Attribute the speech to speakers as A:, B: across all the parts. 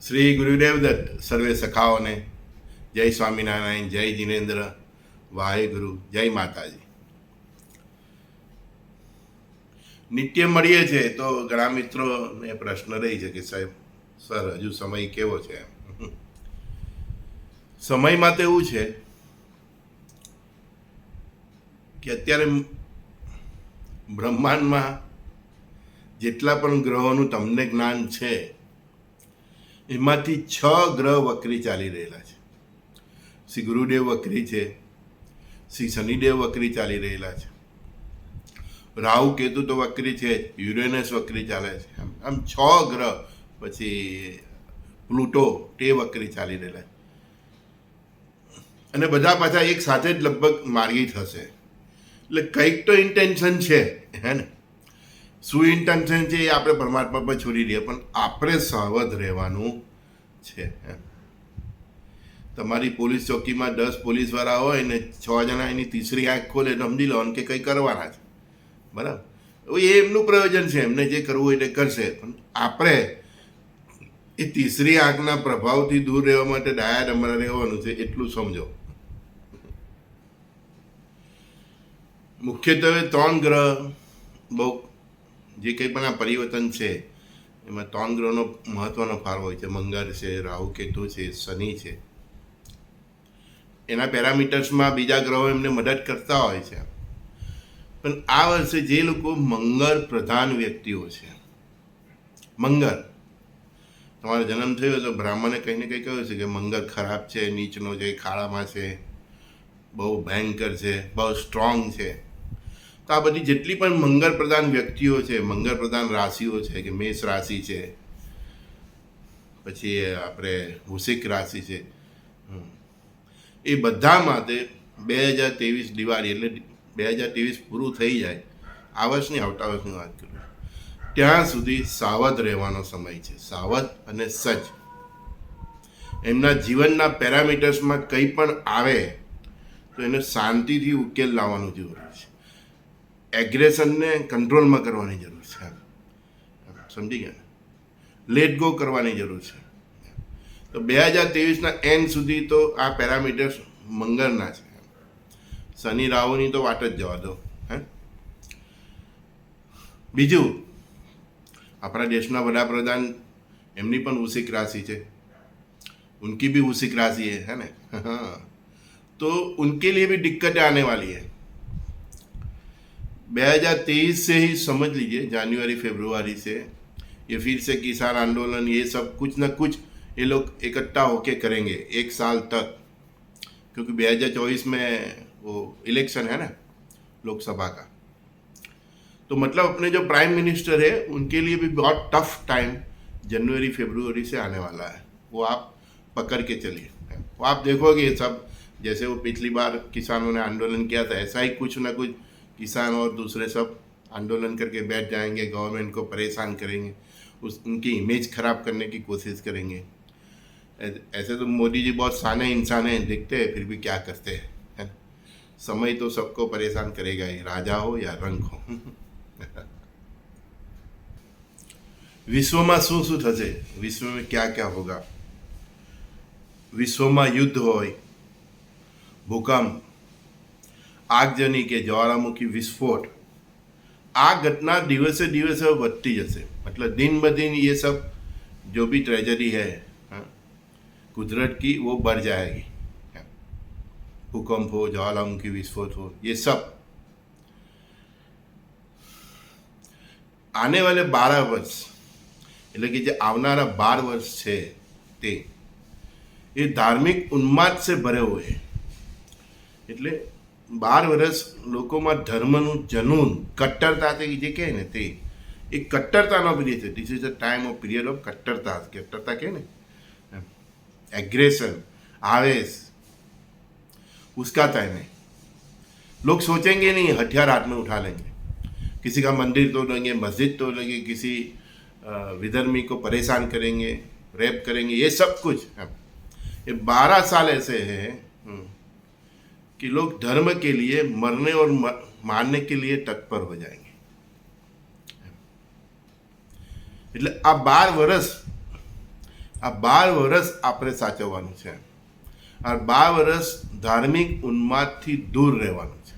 A: શ્રી ગુરુદેવ દત્ત સર્વે સખાઓને જય સ્વામિનારાયણ, જય જીનેન્દ્ર, વાહેગુરુ, જય માતાજી. નિત્ય મળીએ છે તો ઘણા મિત્રોને પ્રશ્ન રહી છે કે સાહેબ સર હજુ સમય કેવો છે. સમયમાં તો એવું છે કે અત્યારે બ્રહ્માંડમાં જેટલા પણ ગ્રહોનું તમને જ્ઞાન છે એમાંથી 6 ગ્રહ વક્રી ચાલી રહેલા છે. શ્રી ગુરુદેવ વક્રી છે, શ્રી શનિદેવ વક્રી ચાલી રહેલા છે, રાહુ કેતુ તો વક્રી છે, યુરેનસ વક્રી ચાલે છે. આમ 6 ગ્રહ, પછી પ્લુટો તે વક્રી ચાલી રહેલા છે. અને બધા પાછા એક સાથે જ લગભગ માર્ગી થશે. એટલે કંઈક તો ઇન્ટેન્શન છે, હે ને. શું ઇન્ટેન્શન છે એ આપણે પરમાત્મા પર છોડી દઈએ, પણ આપણે સાવધ રહેવાનું છે. તમારી પોલીસ ચોકીમાં 10 પોલીસવાળા હોય ને 6 જણા એની ત્રીસરી આંખ ખોલે તો સમજી લો કે કંઈ કરવાના છે, બરાબર. એ એમનું પ્રયોજન છે, એમને જે કરવું હોય તે કરશે, પણ આપણે એ ત્રીસરી આંખના પ્રભાવથી દૂર રહેવા માટે ડાયા ડમરા રહેવાનું છે, એટલું સમજો. મુખ્યત્વે 3 ગ્રહ બહુ જે કંઈ પણ આ પરિવર્તન છે એમાં 3 ગ્રહનો મહત્વનો ફાળો હોય છે. મંગળ છે, રાહુ કેતુ છે, શનિ છે. એના પેરામીટર્સમાં બીજા ગ્રહો એમને મદદ કરતા હોય છે. પણ આ વર્ષે જે લોકો મંગળ પ્રધાન વ્યક્તિઓ છે, મંગળ, તમારો જન્મ થયો તો બ્રાહ્મણે કંઈ ને કંઈ કહ્યું છે કે મંગળ ખરાબ છે, નીચનો છે, ખાડામાં છે, બહુ ભયંકર છે, બહુ સ્ટ્રોંગ છે. તો આ બધી જેટલી પણ મંગળ પ્રધાન વ્યક્તિઓ છે, મંગળ પ્રધાન રાશિઓ છે, કે મેષ રાશિ છે, પછી આપણે વૃશ્ચિક રાશિ છે, એ બધા માટે 2023 દિવાળી એટલે 2023 પૂરું થઈ જાય, આ વર્ષની આવતા વર્ષની વાત કરું ત્યાં સુધી સાવધ રહેવાનો સમય છે. સાવધ અને સજ્જ. એમના જીવનના પેરામીટર્સમાં કંઈ પણ આવે તો એને શાંતિથી ઉકેલ લાવવાનું જરૂર છે. એગ્રેશનને કંટ્રોલમાં કરવાની જરૂર છે, સમજી ગયા. લેટ ગો કરવાની જરૂર છે. તો 2023ના એન્ડ સુધી તો આ પેરામીટર્સ મંગળના છે. શનિ રાહુની તો વાત જ જવા દો. બીજું, આપણા દેશના વડાપ્રધાન એમની પણ વૃશ્ચિક રાશિ છે, उनकी भी वृश्चिक राशि है ना. हाँ, तो उनके लिए भी दिक्कतें आने वाली है. 2023 से ही समझ लीजिए, जनवरी फरवरी से ये फिर से किसान आंदोलन, ये सब कुछ ना कुछ ये लोग इकट्ठा होके करेंगे 1 साल तक, क्योंकि 2024 में वो इलेक्शन है ना लोकसभा का. तो मतलब अपने जो प्राइम मिनिस्टर है उनके लिए भी बहुत टफ टाइम जनवरी फरवरी से आने वाला है. वो आप पकड़ के चलिए. वो आप देखोगे ये सब, जैसे वो पिछली बार किसानों ने आंदोलन किया था, ऐसा ही कुछ ना कुछ किसान और दूसरे सब आंदोलन करके बैठ जाएंगे, गवर्नमेंट को परेशान करेंगे, उनकी इमेज खराब करने की कोशिश करेंगे. ऐसे तो मोदी जी बहुत साने इंसान हैं, दिखते हैं, फिर भी क्या करते हैं, है? समय तो सबको परेशान करेगा ही, राजा हो या रंग हो. વિશ્વમાં શું શું થશે, વિશ્વમાં क्या क्या होगा. વિશ્વમાં યુદ્ધ હોય, ભૂકંપ, આગજની કે જ્વાળામુખી વિસ્ફોટ, આ घटना દિવસે દિવસે વધતી જશે. मतलब दिन ब दिन ये सब जो भी ट्रेजेडी है कुदरत की, वो बढ़ जाएगी. भूकंप हो, ज्वालामुखी विस्फोट हो, ये सब आने वाले 12 વર્ષ, એટલે કે જે આવનારા 12 વર્ષ છે તે એ ધાર્મિક ઉન્માદ સે ભરે हुए. એટલે 12 વર્ષ લોકોમાં ધર્મનું જનૂન, કટ્ટરતા જે કહે ને તે એ કટ્ટરતાનો પીરિયડ છે. This is a time of period of કટ્ટરતા. કટ્ટરતા કહે ને, एग्रेशन, आवेश, उसका टाइम है. लोग सोचेंगे नहीं, हथियार हाथ में उठा लेंगे, किसी का मंदिर तोड़ेंगे, मस्जिद तोड़ेंगे, किसी विधर्मी को परेशान करेंगे, रेप करेंगे, ये सब कुछ. ये 12 साल ऐसे हैं कि लोग धर्म के लिए मरने और मारने के लिए तत्पर हो जाएंगे. એટલે આ 12 વર્ષ આ 12 વર્ષ આપણે સાચવવાનું છે. આ 12 વર્ષ ધાર્મિક ઉન્માદથી દૂર રહેવાનું છે,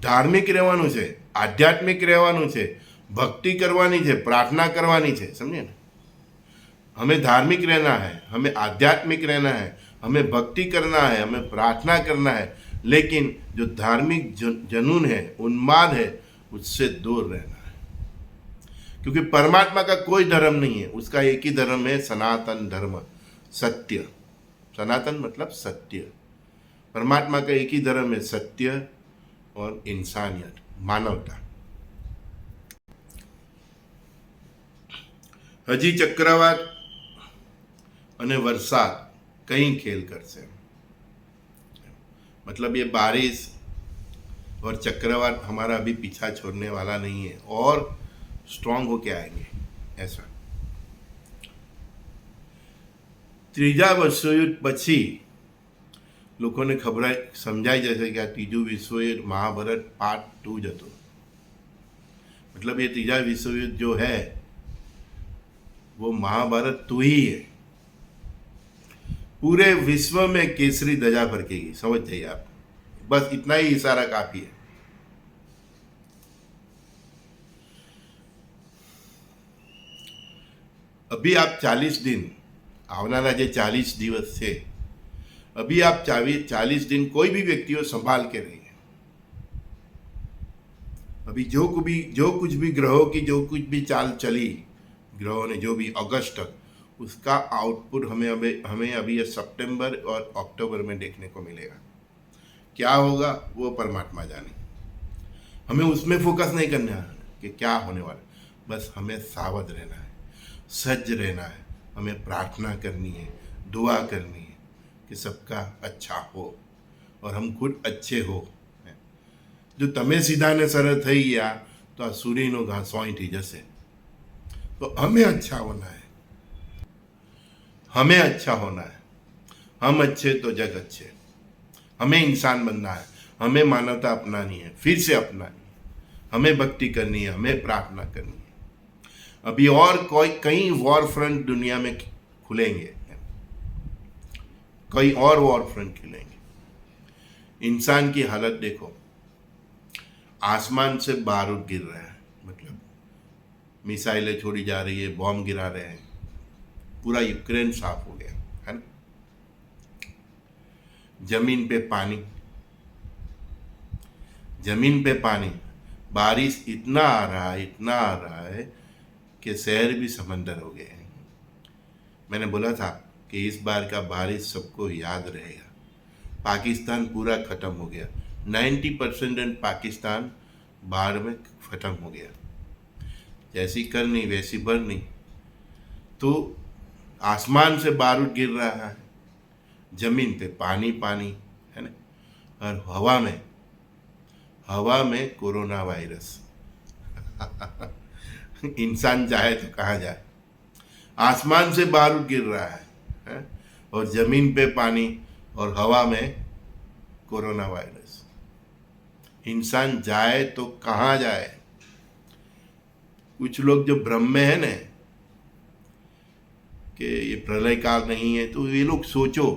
A: ધાર્મિક રહેવાનું છે, આધ્યાત્મિક રહેવાનું છે, भक्ति करवानी है, प्रार्थना करवानी है. समझे ना? हमें धार्मिक रहना है, हमें आध्यात्मिक रहना है, हमें भक्ति करना है, हमें प्रार्थना करना है, लेकिन जो धार्मिक जनून है, उन्माद है, उससे दूर रहना है. क्योंकि परमात्मा का कोई धर्म नहीं है, उसका एक ही धर्म है, सनातन धर्म, सत्य. सनातन मतलब सत्य. परमात्मा का एक ही धर्म है, सत्य और इंसानियत, मानवता. हजी चक्रवात અને વરસાદ कई खेल करશે. मतलब ये बारिश और चक्रवात हमारा अभी पीछा छोड़ने वाला नहीं है और स्ट्रांग होके आएंगे. ऐसा ત્રીજા વિશ્વયુદ્ધ પછી લોકોને સમજાઈ જશે કે આ ત્રીજું વિશ્વયુદ્ધ महाभारत पार्ट 2 જ હતું. मतलब ये तीजा विश्वयुद्ध जो है वो महाभारत 2 ही है. पूरे विश्व में केसरी ध्वजा फरकेगी. समझ जाइए आप, बस इतना ही इशारा काफी है. अभी आप 40 दिन, આવનારા જે 40 દિવસ છે, अभी आप 40 दिन कोई भी व्यक्ति को संभाल के रहिए. अभी जो कुछ भी ग्रहों की जो कुछ भी चाल चली, ग्रहों ने जो भी अगस्त तक, उसका आउटपुट हमें अभी ये सितंबर और अक्टूबर में देखने को मिलेगा. क्या होगा वो परमात्मा जाने. हमें उसमें फोकस नहीं करना है कि क्या होने वाला, बस हमें सावध रहना है, सज्ज रहना है, हमें प्रार्थना करनी है, दुआ करनी है कि सबका अच्छा हो और हम खुद अच्छे हो. जो तमे सीधा ने सरल थई गया तो आ सूर्यनो घा सोई थी जैसे. तो हमें अच्छा होना है, हमें अच्छा होना है. हम अच्छे तो जग अच्छे. हमें इंसान बनना है, हमें मानवता अपनानी है, फिर से अपनानी है, हमें भक्ति करनी है, हमें प्रार्थना करनी है. अभी और कई वॉर फ्रंट दुनिया में खुलेंगे, कई और वॉर फ्रंट खुलेंगे. इंसान की हालत देखो, आसमान से बारूद गिर रहा है, मतलब मिसाइलें छोड़ी जा रही है, बॉम्ब गिरा रहे हैं, पूरा यूक्रेन साफ हो गया है ना. जमीन पे पानी, जमीन पे पानी, बारिश इतना आ रहा है कि शहर भी समंदर हो गए हैं. मैंने बोला था कि इस बार का बारिश सबको याद रहेगा. पाकिस्तान पूरा खत्म हो गया, 90% पाकिस्तान बाढ़ में खत्म हो गया. जैसी करनी वैसी भरनी. तो आसमान से बारूद गिर रहा है, जमीन पे पानी पानी है ना, और हवा में कोरोना वायरस. इंसान चाहे तो कहाँ जाए. आसमान से बारूद गिर रहा है और जमीन पे पानी और हवा में कोरोना वायरस. इंसान जाए तो कहाँ जाए. कुछ लोग जो भ्रम में है ना कि ये प्रलय काल नहीं है, तो ये लोग सोचो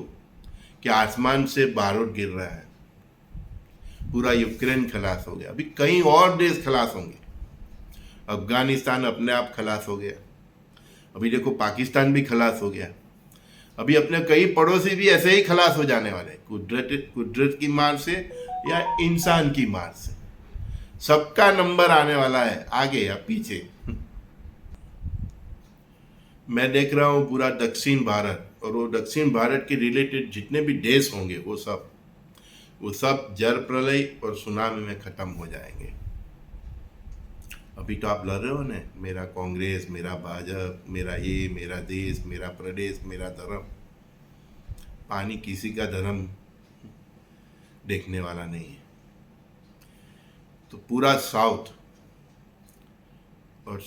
A: कि आसमान से बारूद गिर रहा है, पूरा यूक्रेन खलास हो गया. अभी कई और देश खलास होंगे. अफगानिस्तान अपने आप खलास हो गया. अभी देखो पाकिस्तान भी खलास हो गया. अभी अपने कई पड़ोसी भी ऐसे ही खलास हो जाने वाले, कुदरत की मार से या इंसान की मार से. सबका नंबर आने वाला है, आगे या पीछे. मैं देख रहा हूँ पूरा दक्षिण भारत, और वो दक्षिण भारत के रिलेटेड जितने भी देश होंगे वो सब जल प्रलय और सुनामी में खत्म हो जाएंगे. अभी तो आप लड़ रहे हो ना, मेरा कांग्रेस, मेरा भाजपा, मेरा ये, मेरा देश, मेरा प्रदेश, मेरा धर्म. पानी किसी का धर्म देखने वाला नहीं है. तो पूरा साउथ और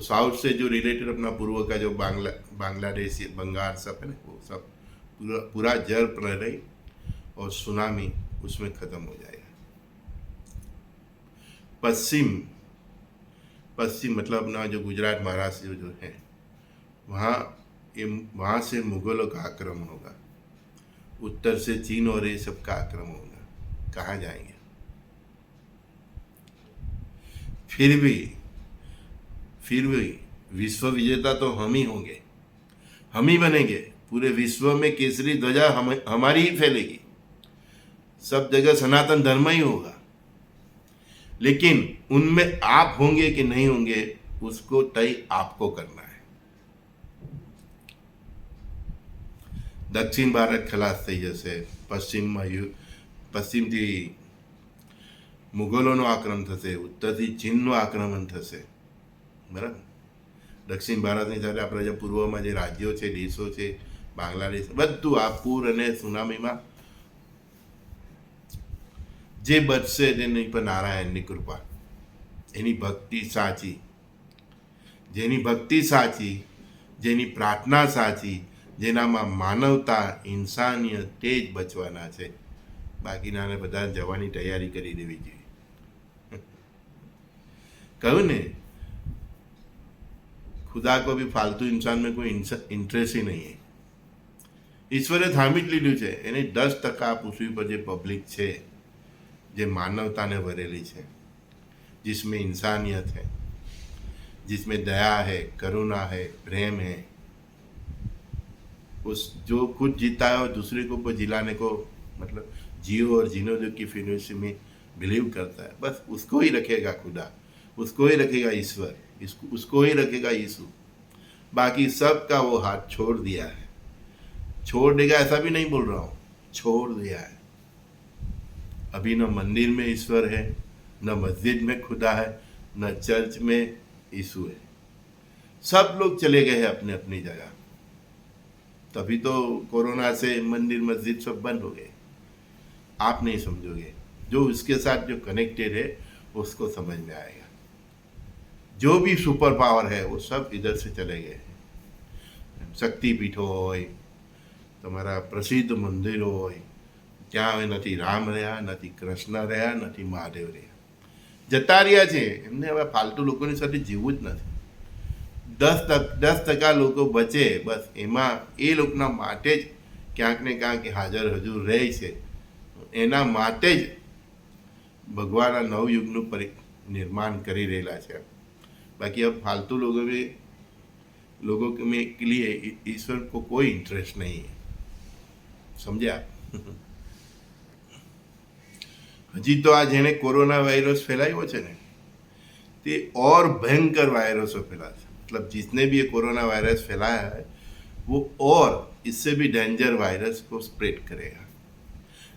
A: साउथ से जो रिलेटेड अपना पूर्व का जो बांग्लादेश, बंगाल सब है ना, वो सब पूरा जल प्रलय और सुनामी उसमें खत्म हो जाएगा. पश्चिम मतलब अपना जो गुजरात महाराष्ट्र जो है, वहाँ ये वहाँ से मुगलों का आक्रमण होगा, उत्तर से चीन और ये सब का आक्रमण होगा। कहाँ जाएंगे? फिर भी विश्व विजेता तो हम ही होंगे, हम ही बनेंगे। पूरे विश्व में केसरी ध्वजा हमारी ही फैलेगी, सब जगह सनातन धर्म ही होगा। लेकिन उनमें आप होंगे कि नहीं होंगे, उसको तय आपको करना है। दक्षिण भारत खलास થઈ જશે, પશ્ચિમથી મુગલોનું આક્રમણ થશે, ઉત્તરથી ચીનનું આક્રમણ થશે, બરાબર। દક્ષિણ ભારતની સાથે આપણે જે પૂર્વમાં જે રાજ્યો છે, દેશો છે, બાંગ્લાદેશ, બધું આ પૂર અને સુનામીમાં જે બચશે તેની પર નારાયણની કૃપા, એની ભક્તિ સાચી, જેની ભક્તિ સાચી, જેની પ્રાર્થના સાચી, જેનામાં માનવતા, ઇન્સાનિયત, તે જ બચવાના છે। બાકીનાને બધા જવાની તૈયારી કરી દેવી જોઈએ। કહ્યું ને, खुदा को भी फालतू इंसान में कोई इंटरेस्ट ही नहीं है। ઈશ્વરે થામી જ લીધું છે। એને 10% પૃથ્વી પર જે પબ્લિક છે, જે માનવતાને ભરેલી છે, जिसमें इंसानियत है, जिसमें दया है, करुणा है, प्रेम है, उस जो खुद जीता है और दूसरे को ऊपर जिलाने को, मतलब जियो और जीनो जो की फिलोसफी में बिलीव करता है, बस उसको ही रखेगा खुदा, उसको ही रखेगा ईश्वर, उसको ही रखेगा यीशु। बाकी सब का वो हाथ छोड़ दिया है। छोड़ देगा ऐसा भी नहीं बोल रहा हूँ, छोड़ दिया है। अभी न मंदिर में ईश्वर है, न मस्जिद में खुदा है, न चर्च में यीशु है। सब लोग चले गए हैं अपने अपनी जगह। तभी तो कोरोना से मंदिर मस्जिद सब बंद हो गए। आप नहीं समझोगे, जो उसके साथ जो कनेक्टेड है उसको समझ में आएगा। जो भी सुपर पावर है वो सब इधर से चले गए हैं। शक्तिपीठो होय, તમારા પ્રસિદ્ધ મંદિરો હોય, ત્યાં હવે નથી રામ રહ્યા, નથી કૃષ્ણ રહ્યા, નથી મહાદેવ રહ્યા, જતા રહ્યા છે। એમને હવે ફાલતુ લોકોની સાથે જીવવું જ નથી। 10% લોકો બચે, બસ એમાં એ લોકોના માટે જ ક્યાંક ને ક્યાંક હાજર હજુર રહે છે। એના માટે જ ભગવાન આ નવયુગનું નિર્માણ કરી રહેલા છે। बाकी अब फालतू लोगों में के लिए ईश्वर को कोई इंटरेस्ट नहीं है। समझे आप? हजी तो आज जेने कोरोना वायरस फैलायो है ने, ते और भयंकर वायरसों फैला है। मतलब जिसने भी ये कोरोना वायरस फैलाया है वो और इससे भी डेंजर वायरस को स्प्रेड करेगा,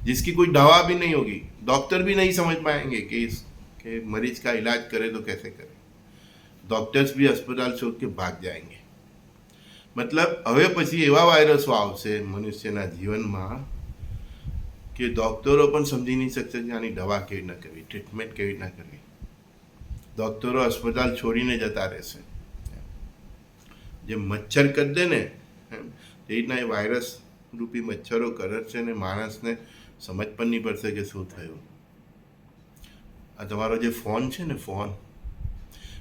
A: जिसकी कोई दवा भी नहीं होगी। डॉक्टर भी नहीं समझ पाएंगे कि मरीज का इलाज करे तो कैसे करे। डॉक्टर्स भी अस्पताल छोड़ के भाग जाएंगे। मतलब હવે પછી એવા વાયરસો આવશે મનુષ્યના જીવનમાં કે ડૉક્ટરો પણ સમજી નહીં શકશે કે આની દવા કેવી રીતના કરવી, ટ્રીટમેન્ટ કેવી રીતના કરવી। ડૉક્ટરો अस्पताल છોડીને જતા રહેશે। જે મચ્છર કરી દે ને એ રીતના એ વાયરસ રૂપી મચ્છરો કરડશે ને માણસને સમજ પણ નહીં પડશે કે શું થયું। આ તમારો જે ફોન છે ને, ફોન,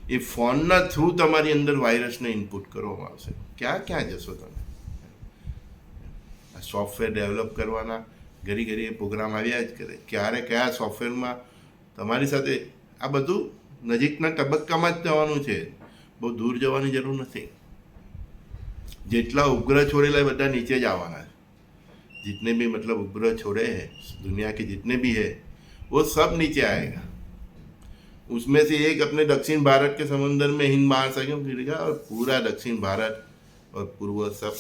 A: એ ફોનના થ્રુ તમારી અંદર વાયરસને ઇનપુટ કરવામાં આવશે। ક્યાં ક્યાં જશો તમે? આ સોફ્ટવેર ડેવલપ કરવાના ઘડી ઘડી એ પ્રોગ્રામ આવ્યા જ કરે। ક્યારે કયા સોફ્ટવેરમાં તમારી સાથે આ બધું નજીકના તબક્કામાં જ જવાનું છે, બહુ દૂર જવાની જરૂર નથી। જેટલા ઉપગ્રહ છોડેલા એ બધા નીચે જ આવવાના છે। जितने भी मतलब उपग्रह छोड़े हैं दुनिया के जितने भी है वो सब नीचे आएगा। उसमें से एक अपने दक्षिण भारत के समंदर में हिंद महासागर में गिरेगा और पूरा दक्षिण भारत और पूर्व सब।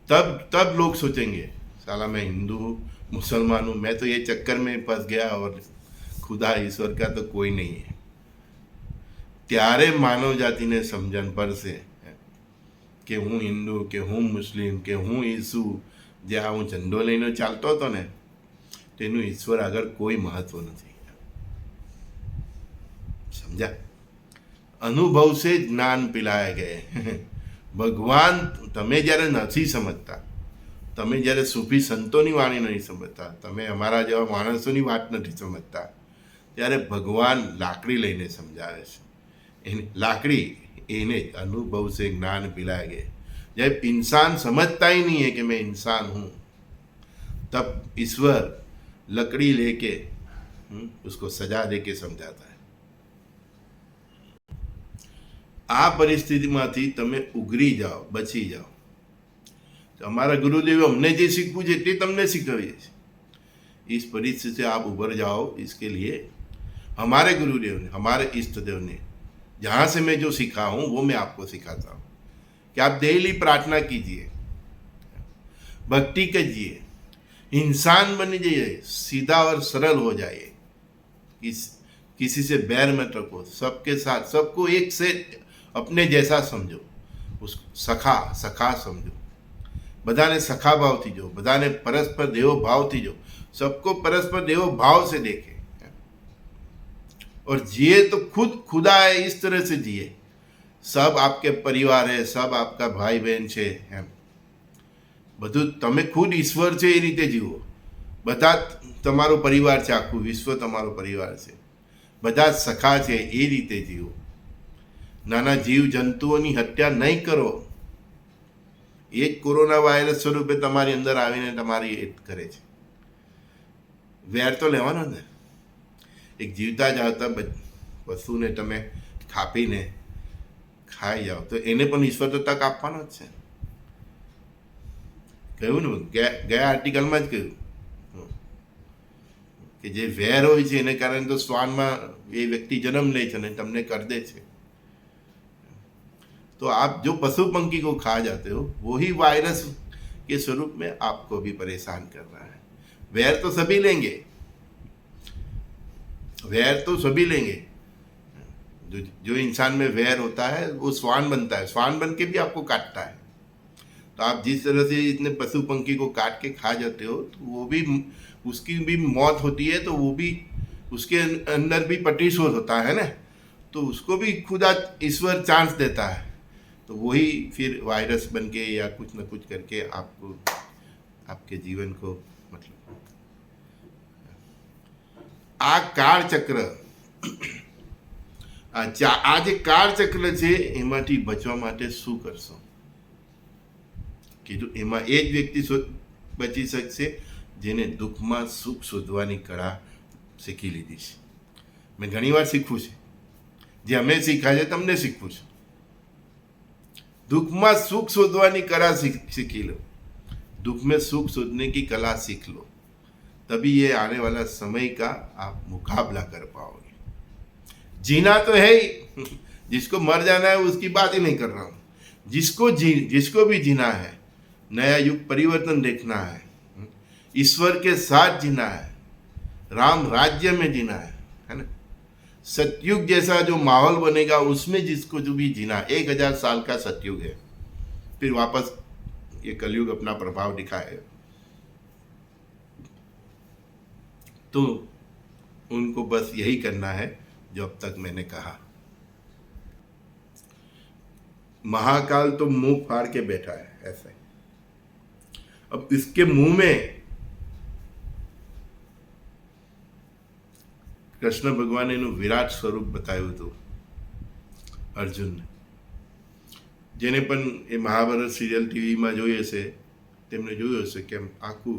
A: तब लोग सोचेंगे साला मैं हिंदू हूँ, मुसलमान हूँ, मैं तो ये चक्कर में फंस गया और खुदा ईश्वर का तो कोई नहीं है। त्यारे मानव जाति ने समझन पर से कि हूँ हिंदू, कि हूँ मुस्लिम, कि हूँ ईसु, જ્યાં હું ઝંડો લઈને ચાલતો હતો ને તેનું ઈશ્વર આગળ કોઈ મહત્વ નથી। સમજ્યા? અનુભવ સે જ્ઞાન પિલાયા ગયે। ભગવાન તમે જ્યારે નથી સમજતા, તમે જ્યારે સૂફી સંતોની વાણી નહીં સમજતા, તમે અમારા જેવા માણસોની વાત નથી સમજતા, ત્યારે ભગવાન લાકડી લઈને સમજાવે છે। लाकड़ी इन्हें अनुभव से ज्ञान पिलाएंगे। जब इंसान समझता ही नहीं है कि मैं इंसान हूँ, तब ईश्वर लकड़ी लेके उसको सजा देके समझाता है। આ પરિસ્થિતિમાંથી તમે ઉગરી જાઓ, બચી જાઓ। तो हमारा गुरुदेव हमने जो सीखવું છે તે તમને શીખવીએ છીએ। इस परिस्थिति से आप उभर जाओ, इसके लिए हमारे गुरुदेव ने, हमारे इष्ट देव ने, जहाँ से मैं जो सीखा हूँ वो मैं आपको सिखाता हूँ कि आप डेली प्रार्थना कीजिए, भक्ति कीजिए, इंसान बन जाइए, सीधा और सरल हो जाइए, किसी से बैर मत रखो, सबके साथ सबको एक से अपने जैसा समझो, उस सखा समझो, बधाने सखा भावथी जो, बधाने परस्पर देव भावथी जो, सबको परस्पर देव भाव से देखे और जिए तो खुदा है, इस तरह से जिए। सब आपके परिवार है, सब आपका भाई बहन છે એમ બધું તમે ખુદ ઈશ્વર છે એ રીતે જીવો। બધા તમારો પરિવાર છે, આખું વિશ્વ તમારો પરિવાર છે, બધા સખા છે એ રીતે જીવો। નાના જીવ જંતુઓની હત્યા નહીં કરો। એ જ કોરોના વાયરસ સ્વરૂપે તમારી અંદર આવીને તમારી હિત કરે છે। વેર તો લેવાનો ને। એક જીવતા જાવતા પશુને તમે કાપીને ખાઈ જાઓ તો એને પણ ઈશ્વર તો તક આપવાનો જ છે। કહ્યું ને, ગયા આર્ટિકલમાં જ કહ્યું કે જે વેર હોય છે એને કારણે તો શ્વાનમાં એ વ્યક્તિ જન્મ લે છે અને તમને કરી દે છે। तो आप जो पशु पंखी को खा जाते हो, वही वायरस के स्वरूप में आपको भी परेशान कर रहा है। वैर तो सभी लेंगे, वैर तो सभी लेंगे। जो इंसान में वैर होता है वो श्वान बनता है, श्वान बन के भी आपको काटता है। तो आप जिस तरह से इतने पशु पंखी को काट के खा जाते हो, तो वो भी, उसकी भी मौत होती है, तो वो भी, उसके अंदर भी प्रतिशोध होता है ना, तो उसको भी खुदा ईश्वर चांस देता है। तो वही फिर वायरस बन के या कुछ न कुछ करके आपको, आपके जीवन को, मतलब આ કાળચક્ર, આ જે કાળચક્ર છે એમાંથી બચવા માટે શું કરશો? કીધું એમાં એ જ વ્યક્તિ બચી શકશે જેને દુઃખમાં સુખ શોધવાની કળા શીખી લીધી છે। મેં ઘણીવાર શીખવું છે, જે અમે શીખ્યા છે તમને શીખવું છે। दुख में सुख शोधवानी कला सीखी लो, दुख में सुख शोधने की कला सीख लो, तभी ये आने वाला समय का आप मुकाबला कर पाओगे। जीना तो है ही, जिसको मर जाना है उसकी बात ही नहीं कर रहा हूँ। जिसको भी जीना है, नया युग परिवर्तन देखना है, ईश्वर के साथ जीना है, राम राज्य में जीना है ना, सतयुग जैसा जो माहौल बनेगा उसमें जिसको जो भी जीना, 1000 साल का सतयुग है, फिर वापस ये कलयुग अपना प्रभाव दिखाएगा। तो उनको बस यही करना है जो अब तक मैंने कहा। महाकाल तो मुंह फाड़ के बैठा है ऐसे। अब इसके मुंह में કૃષ્ણ ભગવાને એનું વિરાટ સ્વરૂપ બતાવ્યું હતું અર્જુનને। જેને પણ એ મહાભારત સિરિયલ ટીવીમાં જોઈ હશે તેમને જોયું હશે કે આખું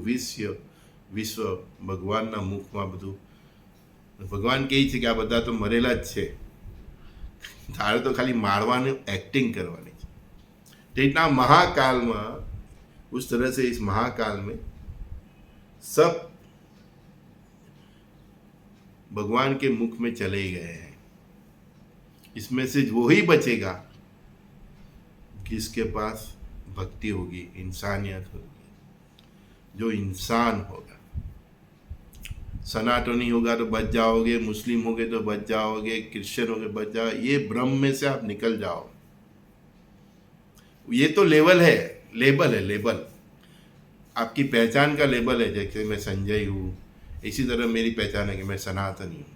A: વિશ્વ ભગવાનના મુખમાં બધું, ભગવાન કહે છે કે આ બધા તો મરેલા જ છે, તારે તો ખાલી મારવાની એક્ટિંગ કરવાની છે। तो इतना महाकाल में, उस तरह से इस महाकाल में सब भगवान के मुख में चले गए हैं। इसमें से वो ही बचेगा जिसके पास भक्ति होगी, इंसानियत होगी, जो इंसान होगा। सनातनी होगा तो बच जाओगे, मुस्लिम होगे तो बच जाओगे, क्रिश्चियन होगे बच जाओ, ये भ्रम में से आप निकल जाओ। ये तो लेवल है, लेबल है, लेबल आपकी पहचान का लेबल है। जैसे मैं संजय हूँ, इसी तरह मेरी पहचान है कि मैं सनातनी हूँ,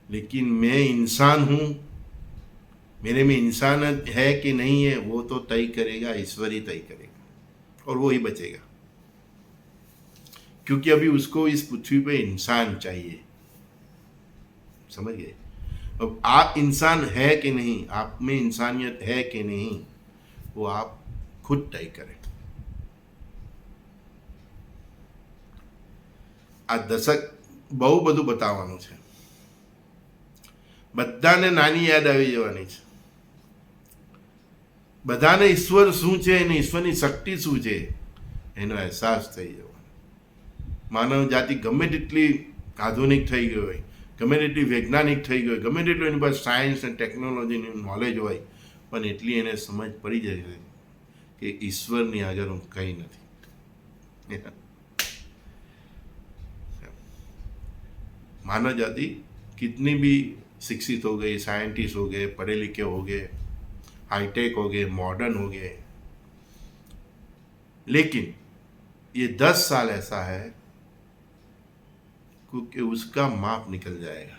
A: लेकिन मैं इंसान हूँ, मेरे में इंसान है कि नहीं है वो तो तय करेगा, ईश्वर ही तय करेगा और वो ही बचेगा। क्योंकि अभी उसको इस पृथ्वी पे इंसान चाहिए, समझ गए। अब आप इंसान है कि नहीं, आप में इंसानियत है कि नहीं, वो आप खुद तय करें. આ દશક બહુ બધું બતાવવાનું છે. બધાને નાની યાદ આવી જવાની છે. બધાને ઈશ્વર શું છે અને ઈશ્વરની શક્તિ શું છે એનો અહેસાસ થઈ જવાનો. માનવ જાતિ ગમે તેટલી આધુનિક થઈ ગઈ હોય, ગમે તેટલી વૈજ્ઞાનિક થઈ ગઈ હોય, ગમે તેટલું એની પાસે સાયન્સ અને ટેકનોલોજીનું નોલેજ હોય, પણ એટલી એને સમજ પડી જાય કે ઈશ્વરની આગળ હું કંઈ નથી. मानव जाति कितनी भी शिक्षित हो गई, साइंटिस्ट हो गए, पढ़े लिखे हो गए, हाईटेक हो गए, मॉडर्न हो गए, लेकिन ये 10 साल ऐसा है क्योंकि उसका माप निकल जाएगा.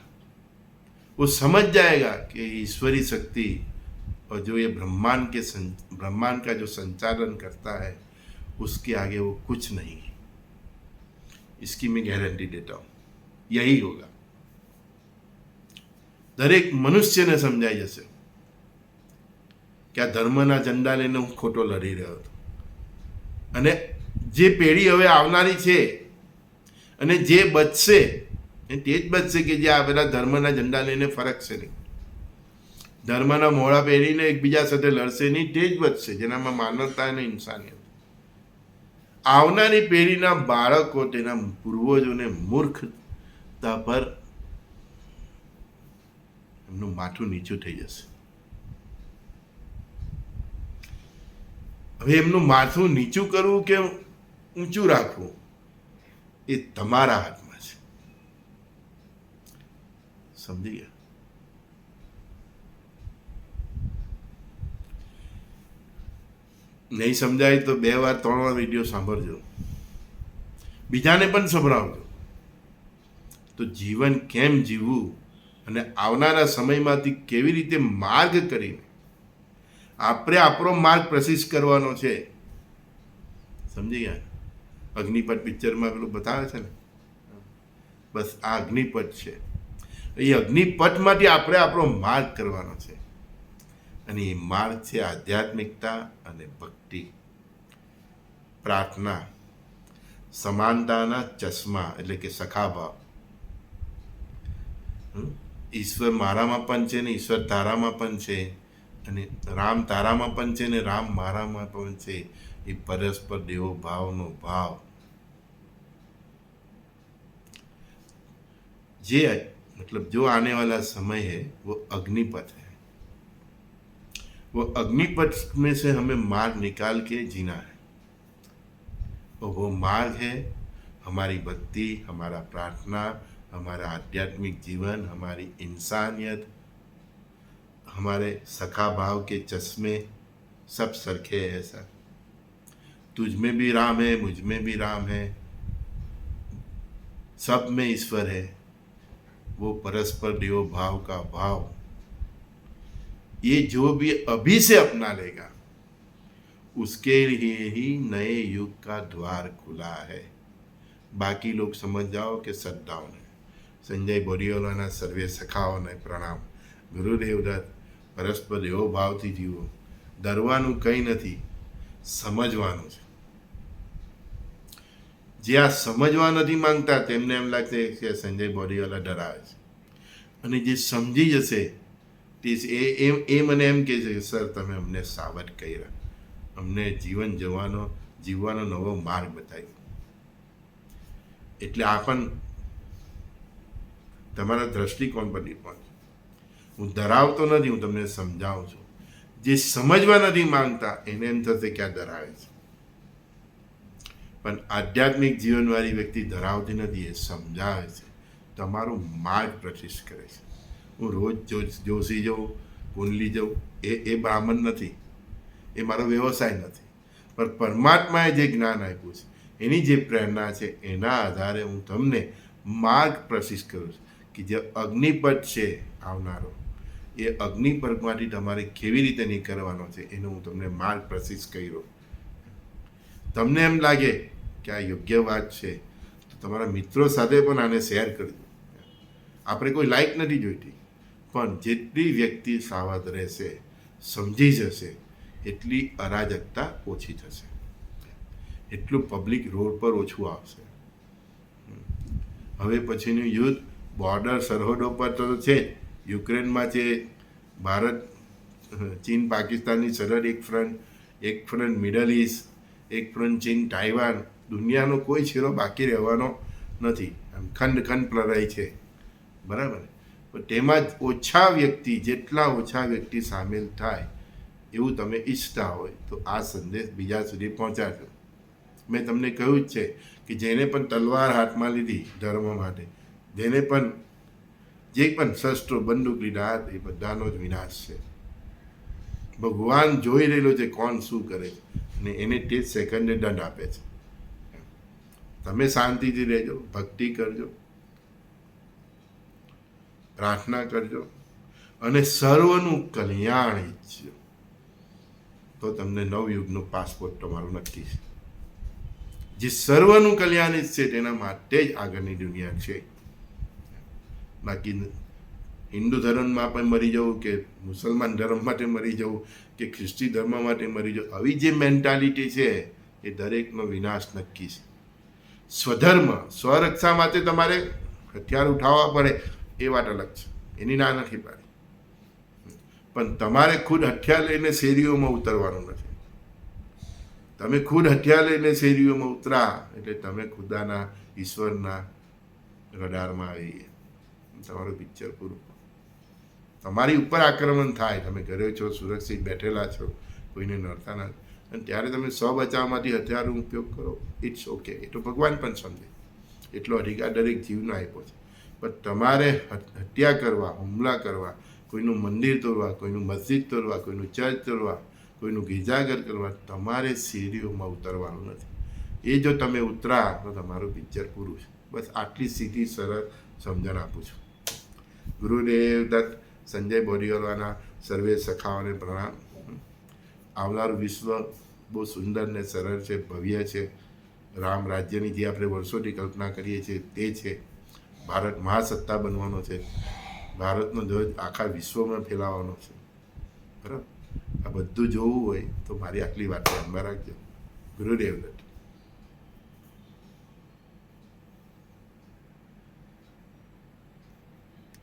A: वो समझ जाएगा कि ईश्वरी शक्ति और जो ये ब्रह्मांड का जो संचालन करता है उसके आगे वो कुछ नहीं है. इसकी मैं गारंटी देता हूँ. यही होगा. દરેક મનુષ્યને સમજાઈ જશે કે આ ધર્મના ઝંડા લઈને હું ખોટો લડી રહ્યો હતો, અને જે પેઢી હવે આવનારી છે અને જે બચશે એ તે જ બચશે કે જે આ બધા ધર્મના ઝંડા લઈને ફરકશે નહીં, ધર્મના મોડા પહેરીને એકબીજા સાથે લડશે નહીં, તે જ બચશે જેનામાં માનવતા અને ઇન્સાનિયત. આવનારી પેઢીના બાળકો તેના પૂર્વજોને મૂર્ખતા પર એમનું માથું નીચું થઈ જશે. હવે એમનું માથું નીચું કરવું કે ઊંચું રાખવું એ તમારા હાથમાં છે. સમજી ગયા? નહીં સમજાય તો 2 વાર 3 વાર વિડીયો સાંભળજો, બીજાને પણ સંભળાવજો. તો જીવન કેમ જીવવું અને આવનારા સમયમાંથી કેવી રીતે માર્ગ કરીને આપણે આપણો માર્ગ પ્રશિષ્ટ કરવાનો છે. સમજી ગયા? અગ્નિપથ પિક્ચરમાં પેલું બતાવે છે ને, બસ આ અગ્નિપથ છે. એ અગ્નિપથમાંથી આપણે આપણો માર્ગ કરવાનો છે, અને એ માર્ગ છે આધ્યાત્મિકતા અને ભક્તિ, પ્રાર્થના, સમાનતાના ચશ્મા એટલે કે સખાભાવ. ઈશ્વર મારામાં પણ છે ને ઈશ્વર તારામાં પણ છે, અને રામ તારામાં પણ છે ને રામ મારામાં પણ છે. એ પરસ્પર દેવો ભાવનો ભાવ જે मतलब जो आने वाला समय है वो अग्निपथ है. वो अग्निपथ में से हमें मार्ग निकाल के जीना है. और वो मार्ग है हमारी भक्ति, हमारा प्रार्थना, हमारा आध्यात्मिक जीवन, हमारी इंसानियत, हमारे सखा भाव के चश्मे सब सरखे है. ऐसा तुझ में भी राम है, मुझ में भी राम है, सब में ईश्वर है. वो परस्पर देव भाव का भाव, ये जो भी अभी से अपना लेगा उसके लिए ही नए युग का द्वार खुला है. बाकी लोग समझ जाओ कि शटडाउन है. संजय बोरियोलाना सर्वे सखाओने प्रणाम. गुरुदेव दत्त. પરસ્પર એવો ભાવથી જીવો. ડરવાનું કંઈ નથી, સમજવાનું છે. જે આ સમજવા નથી માંગતા તેમને એમ લાગશે કે સંજય બોરીવાલા ડરાવે છે, અને જે સમજી જશે તે એ મને એમ કહે છે કે સર તમે અમને સાવધ કર્યા, અમને જીવવાનો નવો માર્ગ બતાવ્યો. એટલે આ પણ તમારા દ્રષ્ટિકોણ પર ડિપેન્ડ. હું ડરાવતો નથી, હું તમને સમજાવું છું. જે સમજવા નથી માંગતા એને એમ થશે કે આ ડરાવે છે, પણ આધ્યાત્મિક જીવનવાળી વ્યક્તિ ડરાવતી નથી, એ સમજાવે છે, તમારું માર્ગ પ્રશિષ્ટ કરે છે. હું રોજ જોશી જાઉં, કુંડલી જાઉં, એ બ્રાહ્મણ નથી, એ મારો વ્યવસાય નથી, પણ પરમાત્માએ જે જ્ઞાન આપ્યું છે, એની જે પ્રેરણા છે, એના આધારે હું તમને માર્ગ પ્રશિષ્ટ કરું છું કે જે અગ્નિપથ છે આવનારો, એ અગ્નિપથમાંથી તમારે કેવી રીતે નીકળવાનો છે એનો હું તમને માર્ગ પ્રશિષ્ટ કર્યો. તમને એમ લાગે કે આ યોગ્ય વાત છે તો તમારા મિત્રો સાથે પણ આને શેર કરજો. આપણે કોઈ લાઈક નથી જોઈતી, પણ જેટલી વ્યક્તિ સાવધ રહેશે, સમજી જશે, એટલી અરાજકતા ઓછી થશે, એટલું પબ્લિક રોડ પર ઓછું આવશે. હવે પછીનું યુદ્ધ બોર્ડર સરહદો પર તો છે જ. યુક્રેનમાં છે, ભારત ચીન પાકિસ્તાનની સરહદ એક ફ્રન્ટ મિડલ ઇસ્ટ, એક ફ્રન્ટ ચીન તાઇવાન. દુનિયાનો કોઈ છેડો બાકી રહેવાનો નથી. આમ ખંડ ખંડ પ્રલય છે, બરાબર. પણ તેમાં જ ઓછા વ્યક્તિ, જેટલા ઓછા વ્યક્તિ સામેલ થાય એવું તમે ઈચ્છતા હોય તો આ સંદેશ બીજા સુધી પહોંચાડજો. મેં તમને કહ્યું જ છે કે જેને પણ તલવાર હાથમાં લીધી ધર્મ માટે, જેને પણ જે પણ શસ્ત્રો બંદૂક લીધા, એ બધાનો જ વિનાશ છે. ભગવાન જોઈ રહેલો છે કોણ શું કરે છે, અને એને તે જ સેકન્ડે દંડ આપે છે. તમે શાંતિથી રહેજો, ભક્તિ કરજો, પ્રાર્થના કરજો અને સર્વનું કલ્યાણ ઈચ્છજો, તો તમને નવયુગનો પાસપોર્ટ તમારો નક્કી છે. જે સર્વનું કલ્યાણ ઈચ્છે તેના માટે જ આગળની દુનિયા છે. બાકી હિન્દુ ધર્મમાં પણ મરી જવું, કે મુસલમાન ધર્મ માટે મરી જવું, કે ખ્રિસ્તી ધર્મ માટે મરી જવું, આવી જે મેન્ટાલિટી છે એ દરેકનો વિનાશ નક્કી છે. સ્વધર્મ, સ્વરક્ષા માટે તમારે હથિયાર ઉઠાવવા પડે એ વાત અલગ છે, એની ના નથી પાડી. પણ તમારે ખુદ હથિયાર લઈને શેરીઓમાં ઉતરવાનું નથી. તમે ખુદ હથિયાર લઈને શેરીઓમાં ઉતરા એટલે તમે ખુદાના, ઈશ્વરના રડારમાં આવી ગયા. તમારું પિક્ચર પૂરું. તમારી ઉપર આક્રમણ થાય, તમે ઘરે છો, સુરક્ષિત બેઠેલા છો, કોઈને નડતા નથી, અને ત્યારે તમે સ્વ બચાવમાંથી હથિયારનો ઉપયોગ કરો, ઇટ્સ ઓકે. એ તો ભગવાન પણ સમજે, એટલો અધિકાર દરેક જીવનો આપ્યો છે. પણ તમારે હત્યા કરવા, હુમલા કરવા, કોઈનું મંદિર તોડવા, કોઈનું મસ્જિદ તોડવા, કોઈનું ચર્ચ તોડવા, કોઈનું ગિરજાઘર કરવા, તમારે શેરીઓમાં ઉતરવાનું નથી. એ જો તમે ઉતરા તો તમારું પિક્ચર પૂરું છે. બસ આટલી સીધી સરળ સમજણ આપું છું. ગુરુદેવ દત્ત. સંજય બોરીવલવાના સર્વે સખાઓને પ્રણામ. આવનારું વિશ્વ બહુ સુંદર ને સરળ છે, ભવ્ય છે. રામ રાજ્યની જે આપણે વર્ષોથી કલ્પના કરીએ છીએ તે છે. ભારત મહાસત્તા બનવાનો છે. ભારતનો ધ્વજ આખા વિશ્વમાં ફેલાવાનો છે, બરાબર. આ બધું જોવું હોય તો મારી આટલી વાત ધ્યાનમાં રાખજો. ગુરુદેવ દત્ત.